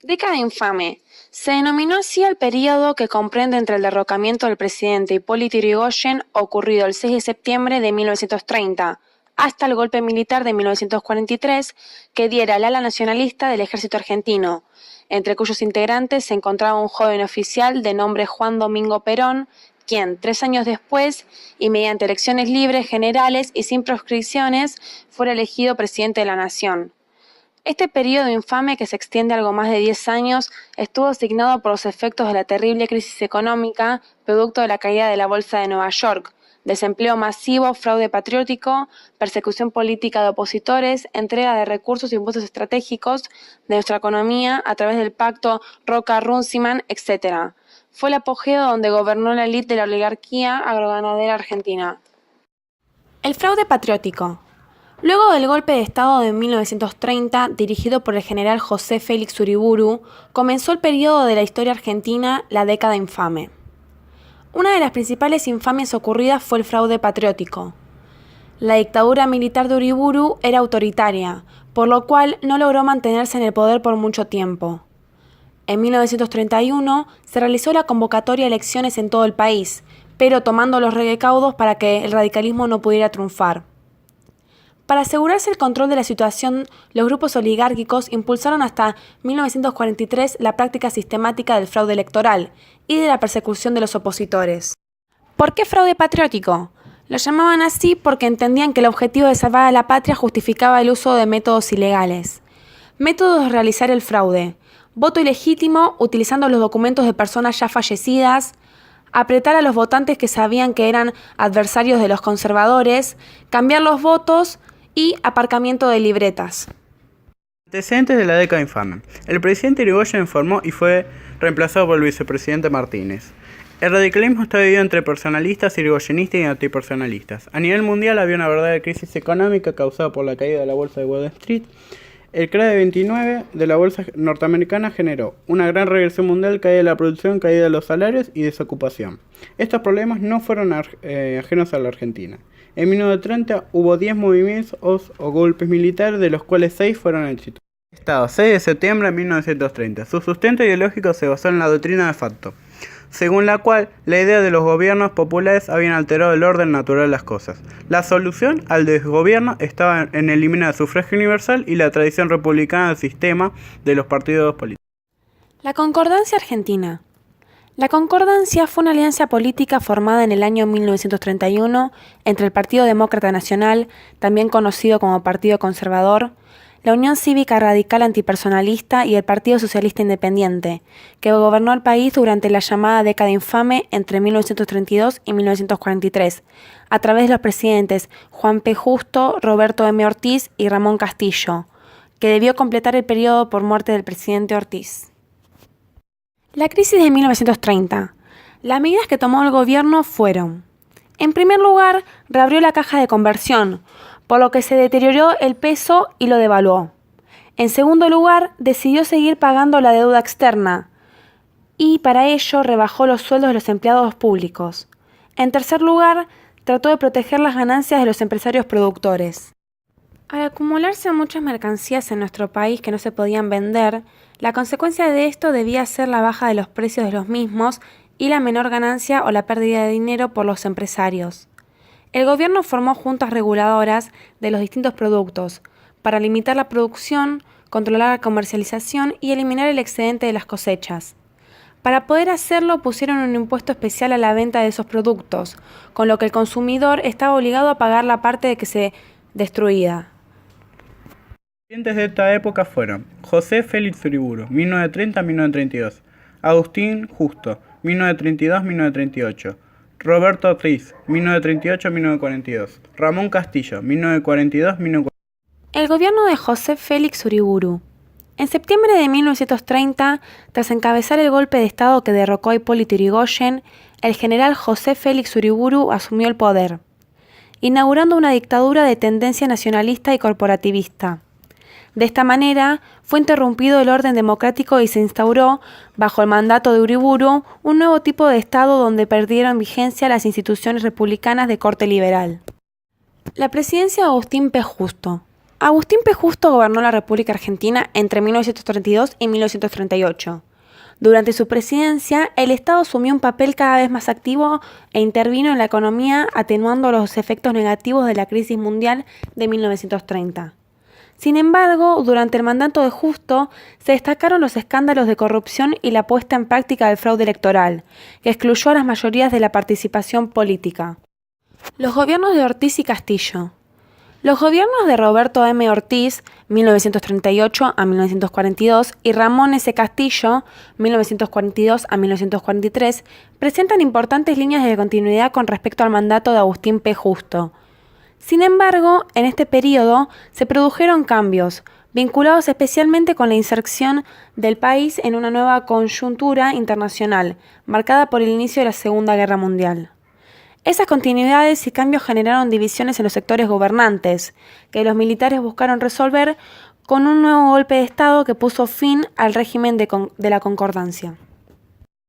Década infame. Se denominó así al período que comprende entre el derrocamiento del presidente Hipólito Yrigoyen, ocurrido el 6 de septiembre de 1930, hasta el golpe militar de 1943, que diera al ala nacionalista del ejército argentino, entre cuyos integrantes se encontraba un joven oficial de nombre Juan Domingo Perón, quien, 3 años después, y mediante elecciones libres, generales y sin proscripciones, fuera elegido presidente de la nación. Este periodo infame, que se extiende algo más de 10 años, estuvo signado por los efectos de la terrible crisis económica, producto de la caída de la Bolsa de Nueva York, desempleo masivo, fraude patriótico, persecución política de opositores, entrega de recursos y impuestos estratégicos de nuestra economía a través del pacto Roca-Runciman, etc. Fue el apogeo donde gobernó la élite de la oligarquía agroganadera argentina. El fraude patriótico. Luego del golpe de Estado de 1930, dirigido por el general José Félix Uriburu, comenzó el periodo de la historia argentina, la década infame. Una de las principales infamias ocurridas fue el fraude patriótico. La dictadura militar de Uriburu era autoritaria, por lo cual no logró mantenerse en el poder por mucho tiempo. En 1931 se realizó la convocatoria a elecciones en todo el país, pero tomando los recaudos para que el radicalismo no pudiera triunfar. Para asegurarse el control de la situación, los grupos oligárquicos impulsaron hasta 1943 la práctica sistemática del fraude electoral y de la persecución de los opositores. ¿Por qué fraude patriótico? Lo llamaban así porque entendían que el objetivo de salvar a la patria justificaba el uso de métodos ilegales. Métodos de realizar el fraude: voto ilegítimo utilizando los documentos de personas ya fallecidas, apretar a los votantes que sabían que eran adversarios de los conservadores, cambiar los votos y aparcamiento de libretas. Antecedentes de la década infame. El presidente Irigoyen formó y fue reemplazado por el vicepresidente Martínez. El radicalismo está dividido entre personalistas, irigoyenistas y antipersonalistas. A nivel mundial había una verdadera crisis económica causada por la caída de la bolsa de Wall Street. El crack 29 de la bolsa norteamericana generó una gran regresión mundial, caída de la producción, caída de los salarios y desocupación. Estos problemas no fueron ajenos a la Argentina. En 1930 hubo 10 movimientos o golpes militares, de los cuales 6 fueron exitosos. Estado 6 de septiembre de 1930. Su sustento ideológico se basó en la doctrina de facto, según la cual la idea de los gobiernos populares habían alterado el orden natural de las cosas. La solución al desgobierno estaba en eliminar el sufragio universal y la tradición republicana del sistema de los partidos políticos. La Concordancia Argentina. La Concordancia fue una alianza política formada en el año 1931 entre el Partido Demócrata Nacional, también conocido como Partido Conservador, la Unión Cívica Radical Antipersonalista y el Partido Socialista Independiente, que gobernó el país durante la llamada década infame entre 1932 y 1943, a través de los presidentes Juan P. Justo, Roberto M. Ortiz y Ramón Castillo, que debió completar el periodo por muerte del presidente Ortiz. La crisis de 1930. Las medidas que tomó el gobierno fueron: en primer lugar, reabrió la caja de conversión, por lo que se deterioró el peso y lo devaluó. En segundo lugar, decidió seguir pagando la deuda externa y para ello rebajó los sueldos de los empleados públicos. En tercer lugar, trató de proteger las ganancias de los empresarios productores. Al acumularse muchas mercancías en nuestro país que no se podían vender, la consecuencia de esto debía ser la baja de los precios de los mismos y la menor ganancia o la pérdida de dinero por los empresarios. El gobierno formó juntas reguladoras de los distintos productos para limitar la producción, controlar la comercialización y eliminar el excedente de las cosechas. Para poder hacerlo, pusieron un impuesto especial a la venta de esos productos, con lo que el consumidor estaba obligado a pagar la parte de que se destruía. Los presidentes de esta época fueron José Félix Uriburu, 1930-1932, Agustín Justo, 1932-1938, Roberto Ortiz, 1938-1942, Ramón Castillo, 1942-1943. El gobierno de José Félix Uriburu. En septiembre de 1930, tras encabezar el golpe de Estado que derrocó a Hipólito Yrigoyen, el general José Félix Uriburu asumió el poder, inaugurando una dictadura de tendencia nacionalista y corporativista. De esta manera, fue interrumpido el orden democrático y se instauró, bajo el mandato de Uriburu, un nuevo tipo de Estado donde perdieron vigencia las instituciones republicanas de corte liberal. La presidencia de Agustín P. Justo. Agustín P. Justo gobernó la República Argentina entre 1932 y 1938. Durante su presidencia, el Estado asumió un papel cada vez más activo e intervino en la economía, atenuando los efectos negativos de la crisis mundial de 1930. Sin embargo, durante el mandato de Justo, se destacaron los escándalos de corrupción y la puesta en práctica del fraude electoral, que excluyó a las mayorías de la participación política. Los gobiernos de Ortiz y Castillo. Los gobiernos de Roberto M. Ortiz, 1938 a 1942, y Ramón S. Castillo, 1942 a 1943, presentan importantes líneas de continuidad con respecto al mandato de Agustín P. Justo. Sin embargo, en este periodo se produjeron cambios, vinculados especialmente con la inserción del país en una nueva coyuntura internacional, marcada por el inicio de la Segunda Guerra Mundial. Esas continuidades y cambios generaron divisiones en los sectores gobernantes, que los militares buscaron resolver con un nuevo golpe de Estado que puso fin al régimen de la Concordancia.